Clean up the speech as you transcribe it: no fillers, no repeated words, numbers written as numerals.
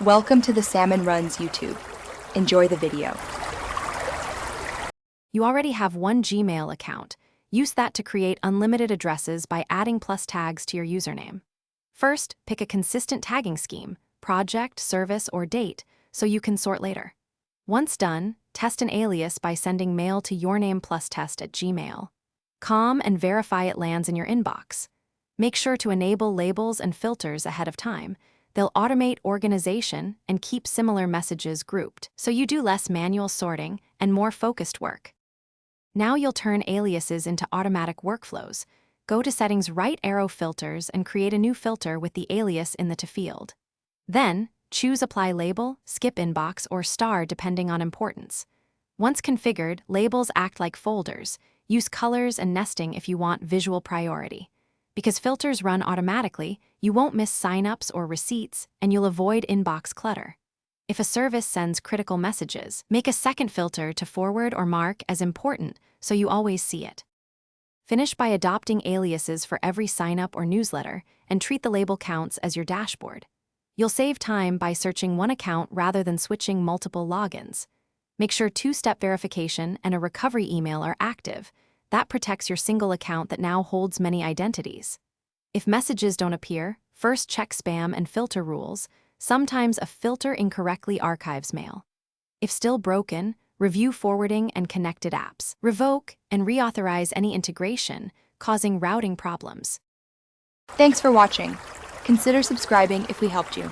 Welcome to the Salmon Runs YouTube. Enjoy the video. You already have one Gmail account. Use that to create unlimited addresses by adding plus tags to your username. First, pick a consistent tagging scheme, project, service, or date, so you can sort later. Once done, test an alias by sending mail to yourname+test@gmail.com. Calm and verify it lands in your inbox. Make sure to enable labels and filters ahead of time. They'll automate organization and keep similar messages grouped, so you do less manual sorting and more focused work. Now you'll turn aliases into automatic workflows. Go to Settings, right arrow Filters, and create a new filter with the alias in the To field. Then, choose Apply Label, Skip Inbox, or Star depending on importance. Once configured, labels act like folders. Use colors and nesting if you want visual priority. Because filters run automatically, you won't miss signups or receipts, and you'll avoid inbox clutter. If a service sends critical messages, make a second filter to forward or mark as important so you always see it. Finish by adopting aliases for every sign-up or newsletter, and treat the label counts as your dashboard. You'll save time by searching one account rather than switching multiple logins. Make sure two-step verification and a recovery email are active. That protects your single account that now holds many identities. If messages don't appear, first check spam and filter rules. Sometimes a filter incorrectly archives mail. If still broken, review forwarding and connected apps. Revoke and reauthorize any integration, causing routing problems. Thanks for watching. Consider subscribing if we helped you.